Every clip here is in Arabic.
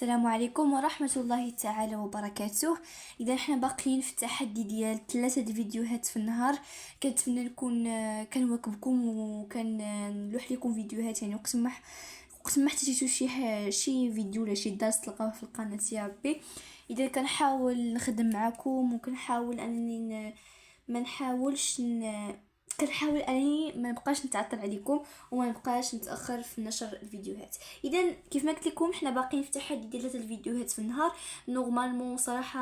السلام عليكم ورحمة الله تعالى وبركاته. اذا احنا باقيين في التحدي ديال 3 فيديوهات في النهار. كنتمنى نكون كنواكبكم نلوح لكم فيديوهات، يعني اقسم ما احتاجيتو شي فيديو ولا شي درس تلقاوه في القناه يا ربي. اذا كنحاول نخدم معكم وكنحاول انني ما نحاولش كنحاول انني ما نبقاش نتعطل عليكم وما نبقاش نتاخر في نشر الفيديوهات. اذا كيف ما قلت لكم حنا باقيين في تحدي ديال 3 الفيديوهات في النهار. نورمالمون صراحه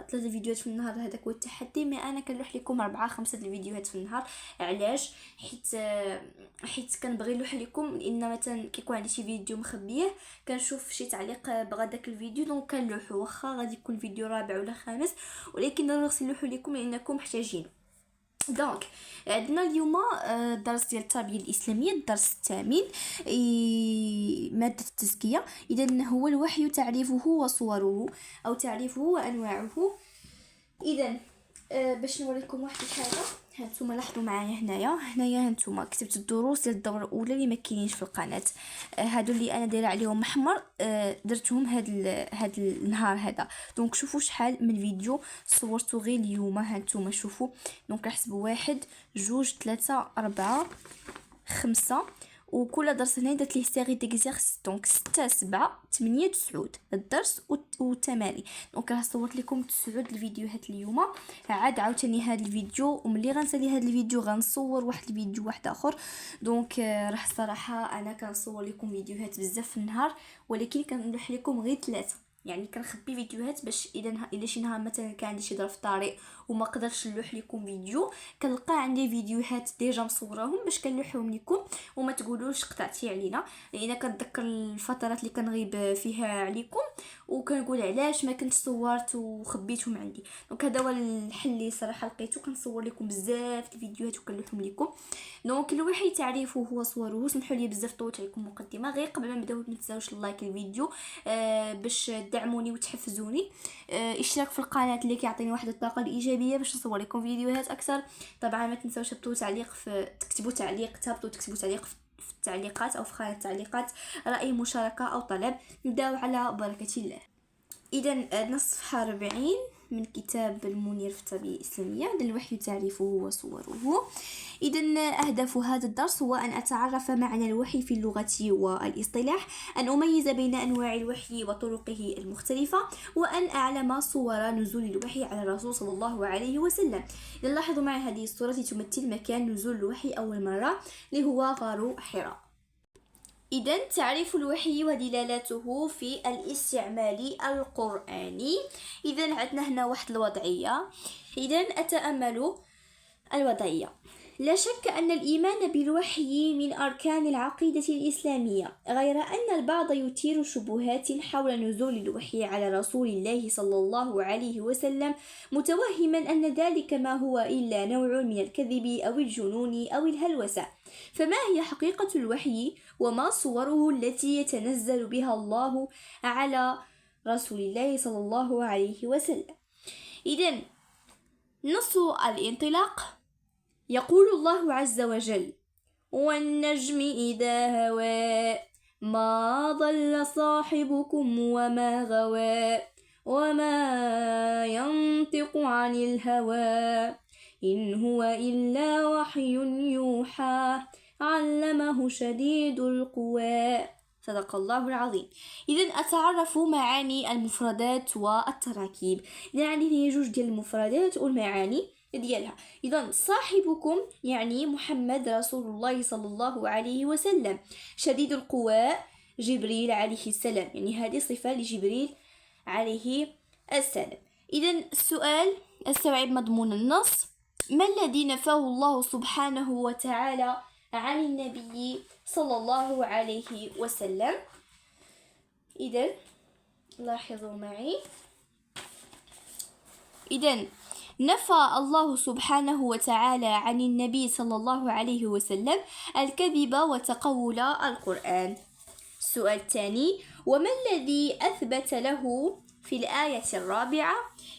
3 فيديوهات في النهار هذاك هو التحدي، مي انا كنلوح لكم 4 5 الفيديوهات في النهار. علاش؟ حيت كنبغي نلوح لكم، لان مثلا كيكون عندي شي فيديو مخبيه كنشوف شي تعليق بغى داك الفيديو دونك كنلوحو، واخا غادي يكون فيديو رابع ولا خامس، ولكن ضروري خصني نلوحو لكم لانكم محتاجين. دونك عندنا اليوم الدرس ديال التربيه الاسلاميه، الدرس الثامن، ماده التزكيه. اذا هو الوحي تعريفه وصوره او تعريفه وانواعه. اذا باش نوريكم واحد الحاجه، هانتوما لاحظوا معايا هنايا هانتوما كتبت الدروس ديال الدوره الاولى اللي ما كاينينش في القناه. هادو اللي انا دايره عليهم احمر، درتهم هاد النهار هذا. دونك شوفوا شحال من فيديو صورتو غير اليوم. هانتوما شوفوا، دونك نحسبوا 1 2 3 4 5، وكل درس هنا درت ليه سيري ديكزيرسيس، دونك 6 7 8 9 الدرس والتمارين. دونك راه صورت لكم 9 الفيديوهات اليوم. عاد عاوتاني هذا الفيديو، وملي غنسالي هذا الفيديو غنصور واحد الفيديو واحد اخر. دونك راه صراحه انا كنصور لكم فيديوهات بزاف في النهار، ولكن كنلوح لكم غير 3، يعني كنخبي فيديوهات باش اذا شي نهار مثلا كان عندي شي ظرف طارئ وما قدرتش نلوح لكم فيديو، كنلقى عندي فيديوهات ديجا مصوراهم باش كنلوحهم لكم وما تقولوش قطعتي علينا، لان كنتذكر الفترات اللي كنغيب فيها عليكم وكنقول علاش ما كنت صورت وخبيتهم عندي. دونك هذا هو الحل اللي صراحه لقيته، كنصور لكم بزاف الفيديوهات وكنلوحهم لكم. دونك الوحي تعريفه هو صوره. سمحوا لي بزاف طولت عليكم مقدمه، غير قبل ما نبداو ما تنساوش اللايك الفيديو باش تدعموني وتحفزوني. اشتراك في القناه اللي كيعطيني واحد الطاقه الايجابيه باش نصور لكم فيديوهات اكثر. طبعا ما تنساوش تحطوا تعليق تكتبوا تعليق، تهبطوا تكتبوا تعليق في التعليقات او في خانه التعليقات راي مشاركه او طلب. نبداو على بركه الله. اذا عندنا الصفحه 40 من كتاب المنير في التربيه الاسلاميه، الوحي تعريفه وصوره. اذا اهداف هذا الدرس هو ان اتعرف معنى الوحي في اللغه والاصطلاح، ان اميز بين انواع الوحي وطرقه المختلفه، وان اعلم صور نزول الوحي على الرسول صلى الله عليه وسلم. اذا لاحظوا معي هذه الصوره التي تمثل مكان نزول الوحي اول مره اللي هو غار حراء. إذن تعريف الوحي ودلالته في الاستعمال القرآني. إذن عندنا هنا واحد الوضعية. إذن أتأمل الوضعية. لا شك أن الإيمان بالوحي من أركان العقيدة الإسلامية، غير أن البعض يثير شبهات حول نزول الوحي على رسول الله صلى الله عليه وسلم، متوهما أن ذلك ما هو إلا نوع من الكذب أو الجنون أو الهلوسة. فما هي حقيقة الوحي وما صوره التي يتنزل بها الله على رسول الله صلى الله عليه وسلم؟ إذن نص الانطلاق يقول الله عز وجل: والنجم إذا هوى ما ضل صاحبكم وما غوى وما ينطق عن الهوى إن هو إلا وحي يوحى علمه شديد القوى. صدق الله العظيم. إذن أتعرف معاني المفردات والتراكيب. يعني هي جوج ديال المفردات والمعاني ديالها. إذن صاحبكم يعني محمد رسول الله صلى الله عليه وسلم. شديد القوى جبريل عليه السلام، يعني هذه صفة لجبريل عليه السلام. إذن السؤال: استوعب مضمون النص. ما الذي نفاه الله سبحانه وتعالى عن النبي صلى الله عليه وسلم؟ إذن لاحظوا معي. إذن نفى الله سبحانه وتعالى عن النبي صلى الله عليه وسلم الكذب وتقول القرآن. السؤال الثاني: وما الذي أثبت له في الآية الرابعة؟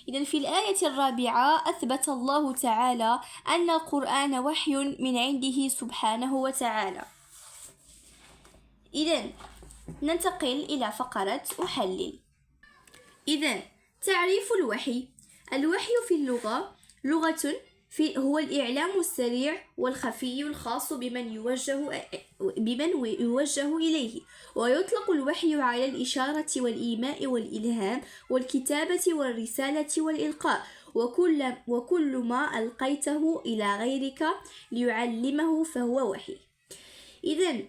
إذن في الآية الرابعة أثبت الله تعالى أن القرآن وحي من عنده سبحانه وتعالى. إذن ننتقل إلى فقرة أحلل. إذن تعريف الوحي. الوحي في اللغة هو الإعلام السريع والخفي الخاص بمن يوجه إليه، ويطلق الوحي على الإشارة والإيماء والإلهام والكتابة والرسالة والإلقاء وكل ما ألقيته إلى غيرك ليعلمه فهو وحي. إذن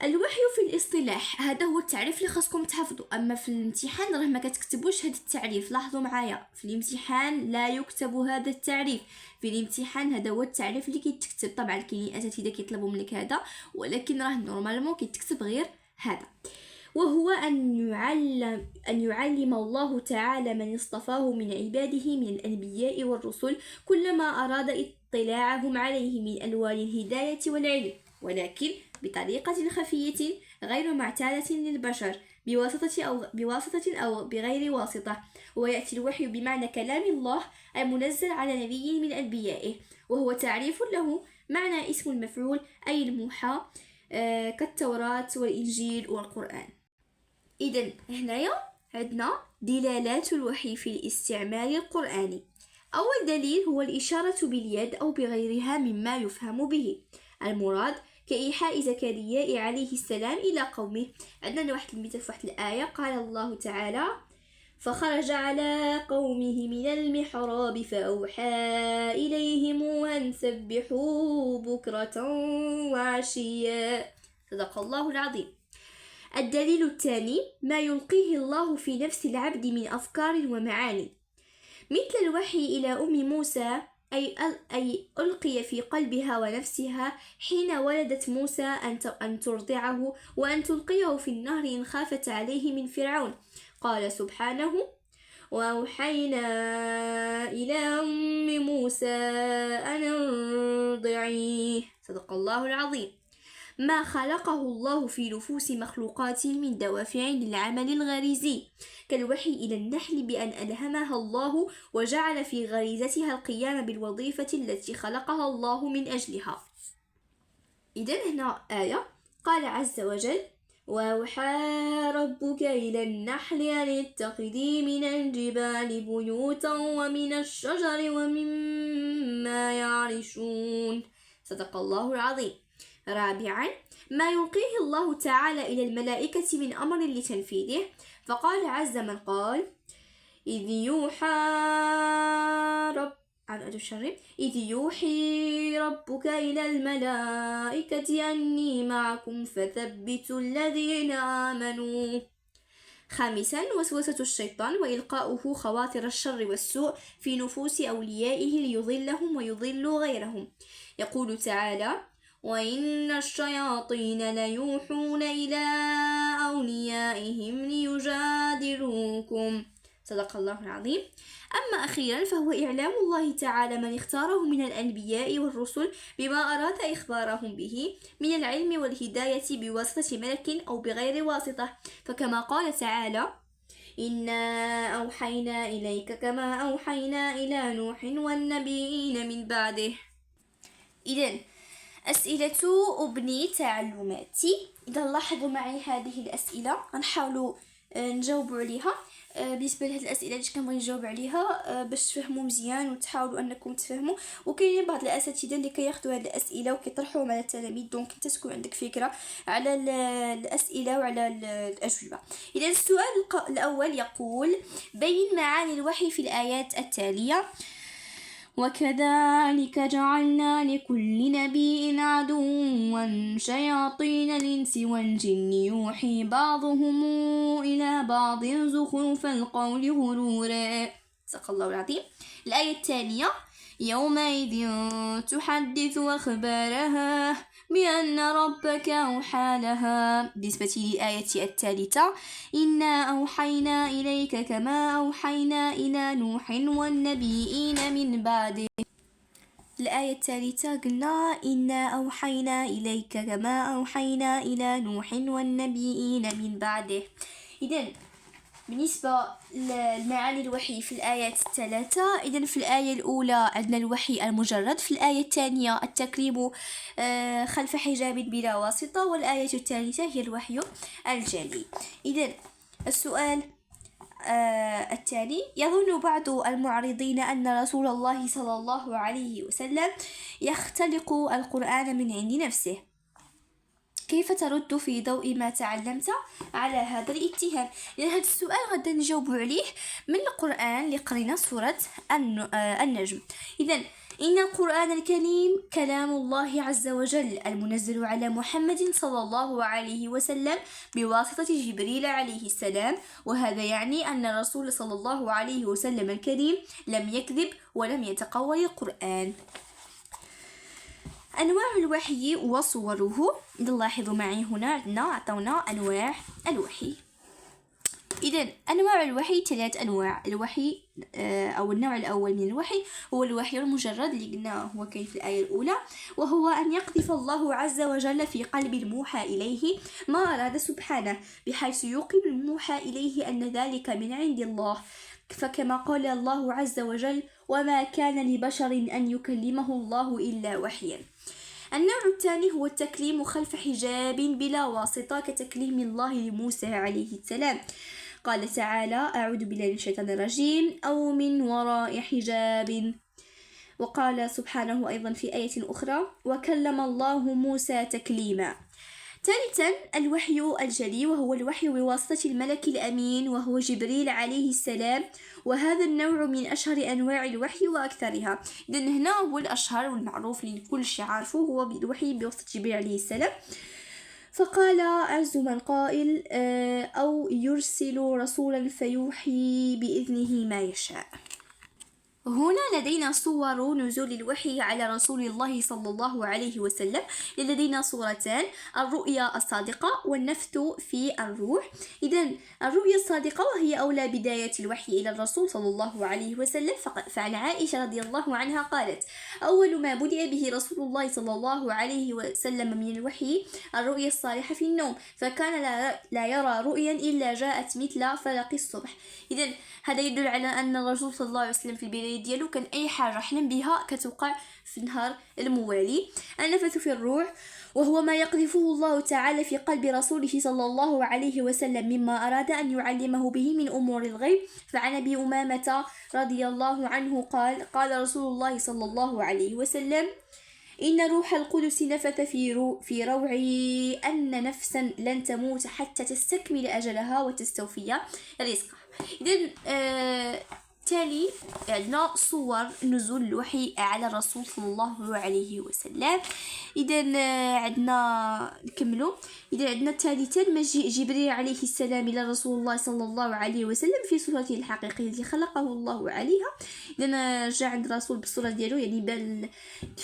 الوحي في الاصطلاح هذا هو التعريف اللي خاصكم تحفظوا. اما في الامتحان راه ما كتكتبوش هذا التعريف. لاحظوا معايا، في الامتحان لا يكتب هذا التعريف. في الامتحان هذا هو التعريف اللي كيتكتب. طبعا كاينين اساتذه كيطلبوا منك هذا، ولكن راه نورمالمون كيتكتب غير هذا. وهو أن يعلم الله تعالى من اصطفاه من عباده من الأنبياء والرسل كل ما أراد اطلاعهم عليه من ألوان الهداية والعلم، ولكن بطريقة خفية غير معتادة للبشر، بواسطة أو بغير واسطة. ويأتي الوحي بمعنى كلام الله المنزل على نبي من أنبيائه، وهو تعريف له معنى اسم المفعول أي الموحى، كالتوراة والإنجيل والقرآن. إذن هنايا عندنا دلالات الوحي في الاستعمال القرآني. أول دليل هو الإشارة باليد أو بغيرها مما يفهم به. المراد كإيحاء زكريا عليه السلام إلى قومه. عندنا واحد المثال في واحد الآية، قال الله تعالى: فخرج على قومه من المحراب فأوحى إليهم أن سبحوا بكرة وعشيا. صدق الله العظيم. الدليل الثاني ما يلقيه الله في نفس العبد من أفكار ومعاني، مثل الوحي إلى أم موسى، أي ألقي في قلبها ونفسها حين ولدت موسى أن ترضعه وأن تلقيه في النهر إن خافت عليه من فرعون. قال سبحانه: وأوحينا إلى أم موسى أن ارضعيه. صدق الله العظيم. ما خلقه الله في نفوس مخلوقات من دوافع للعمل الغريزي، كالوحي إلى النحل بأن ألهمها الله وجعل في غريزتها القيام بالوظيفة التي خلقها الله من أجلها. إذن هنا آية قال عز وجل: وأوحى ربك إلى النحل أن اتخذي من الجبال بيوتا ومن الشجر ومما يعرشون. صدق الله العظيم. رابعا ما يلقيه الله تعالى إلى الملائكة من أمر لتنفيذه، فقال عز من قال: إذ يوحي ربك إلى الملائكة أني معكم فثبتوا الذين آمنوا. خامسا وسوسة الشيطان وإلقاؤه خواطر الشر والسوء في نفوس أوليائه ليضلهم ويضلوا غيرهم. يقول تعالى: وإن الشياطين ليوحون إلى أوليائهم ليجادلوكم. صدق الله العظيم. أما أخيرا فهو إعلام الله تعالى من اختاره من الأنبياء والرسل بما أراد إخبارهم به من العلم والهداية بواسطة ملك أو بغير واسطة، فكما قال تعالى: إنا أوحينا إليك كما أوحينا إلى نوح والنبيين من بعده. إذن أسئلة أبني تعلماتي. إذا لاحظوا معي هذه الأسئلة غنحاولوا نجاوبوا عليها. بالنسبه لهاد الاسئله اللي كنبغي نجاوب عليها باش تفهموا مزيان وتحاولوا انكم تفهموا. وكاينين بعض الاساتذه اللي كياخذوا هاد الاسئله وكيطرحوهم على التلاميذ، دونك انت تكون عندك فكره على الاسئله وعلى الاجوبه. اذا السؤال الاول يقول: بين معاني الوحي في الايات التاليه: وكذلك جعلنا لكل نبي عدوا شياطين الإنس والجن يوحي بعضهم إلى بعض زخرف القول غرورا. صدق الله العظيم. الآية الثانية: يومئذ تحدث أخبارها بأن ربك أوحى لها. بالنسبة للآية الثالثة: إنا أوحينا إليك كما أوحينا إلى نوح والنبيين من بعده. الآية الثالثة قلنا: إنا أوحينا إليك كما أوحينا إلى نوح والنبيين من بعده. إذن بالنسبة لمعاني الوحي في الآيات الثلاثة، إذن في الآية الأولى عندنا الوحي المجرد، في الآية الثانية التكليم خلف حجاب بلا واسطة، والآية الثالثة هي الوحي الجلي. إذن السؤال التالي: يظن بعض المعرضين أن رسول الله صلى الله عليه وسلم يختلق القرآن من عند نفسه، كيف ترد في ضوء ما تعلمت على هذا الاتهام؟ لأن هذا السؤال غدا نجاوب عليه من القرآن اللي قرينا سورة النجم. إذن إن القرآن الكريم كلام الله عز وجل المنزل على محمد صلى الله عليه وسلم بواسطة جبريل عليه السلام، وهذا يعني أن الرسول صلى الله عليه وسلم الكريم لم يكذب ولم يتقول القرآن. أنواع الوحي وصوره. إذا لاحظوا معي هنا عندنا عطونا أنواع الوحي. إذن أنواع الوحي 3 أنواع. الوحي أو النوع الأول من الوحي هو الوحي المجرد اللي قلنا هو كاين في الآية الأولى، وهو أن يقذف الله عز وجل في قلب الموحى إليه ما أراد سبحانه، بحيث يوقن الموحى إليه أن ذلك من عند الله، فكما قال الله عز وجل: وما كان لبشر أن يكلمه الله إلا وحيا. النوع الثاني هو التكليم خلف حجاب بلا واسطة، كتكليم الله لموسى عليه السلام. قال تعالى: أعوذ بالله من الشيطان الرجيم: أو من وراء حجاب. وقال سبحانه أيضا في آية أخرى: وكلم الله موسى تكليما. ثالثا الوحي الجلي، وهو الوحي بواسطة الملك الأمين وهو جبريل عليه السلام، وهذا النوع من أشهر أنواع الوحي وأكثرها. إذن هنا هو الأشهر والمعروف لكل شيء عارفه، هو الوحي بواسطة جبريل عليه السلام. فقال عز من قائل: أو يرسل رسولا فيوحي بإذنه ما يشاء. هنا لدينا صور نزول الوحي على رسول الله صلى الله عليه وسلم. لدينا صورتان: الرؤيا الصادقة والنفث في الروح. إذن الرؤيا الصادقة وهي أولى بداية الوحي إلى الرسول صلى الله عليه وسلم، فعن عائشة رضي الله عنها قالت: أول ما بدأ به رسول الله صلى الله عليه وسلم من الوحي الرؤيا الصالحة في النوم، فكان لا يرى رؤيا إلا جاءت مثل فلق الصبح. إذن هذا يدل على أن الرسول صلى الله عليه وسلم في البداية ديالو كان أي حاجة حلم بها كتوقع في النهار الموالي. النفث في الروح، وهو ما يقذفه الله تعالى في قلب رسوله صلى الله عليه وسلم مما أراد أن يعلمه به من أمور الغيب. فعن أبي أمامة رضي الله عنه قال رسول الله صلى الله عليه وسلم: إن روح القدس نفث في روعي أن نفسا لن تموت حتى تستكمل أجلها وتستوفي رزقها. إذن تالي عندنا صور نزول الوحي على الرسول صلى الله عليه وسلم. إذا عندنا نكملوا. إذا عندنا ثالثا مجيء جبريل عليه السلام إلى رسول الله صلى الله عليه وسلم في صورته الحقيقية التي خلقه الله عليها. إذا جاء عند الرسول بالصورة ديالو، يعني بل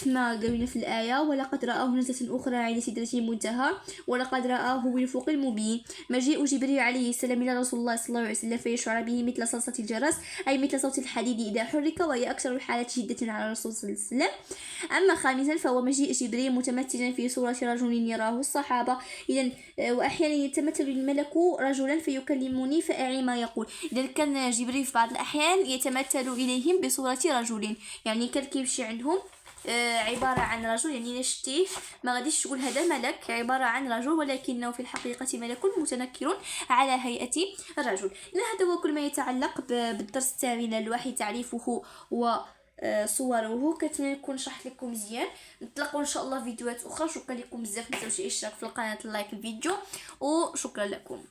كما قلنا في الآية: ولقد رآه نزلة أخرى عند سدرة المنتهى ولقد رآه بالأفق المبين. مجيء جبريل عليه السلام إلى رسول الله صلى الله عليه وسلم فيشعر به مثل صلصة الجرس، أي مثل صوت الحديد إذا حرك، وهي أكثر الحالات شدة على الرسول صلى الله عليه وسلم. أما خامسا فهو مجيء جبريل متمثلا في صورة رجل يراه الصحابة. إذن وأحيانا يتمثل الملك رجلا فيكلمني فأعي ما يقول. إذن كان جبريل في بعض الأحيان يتمثل إليهم بصورة رجل، يعني كان كيمشي عندهم عبارة عن رجل، يعني نشتيه ما غاديش تقول هذا ملك، عبارة عن رجل ولكنه في الحقيقة ملك متنكر على هيئة الرجل. هذا هو كل ما يتعلق بالدرس الثاني من الوحي، تعريفه وصوره. كنتمنى نكون شرحت لكم مزيان. نتلاقوا ان شاء الله في فيديوهات اخرى. شكرا لكم بزاف، متنساوش الاشتراك في القناه، لايك الفيديو، وشكرا لكم.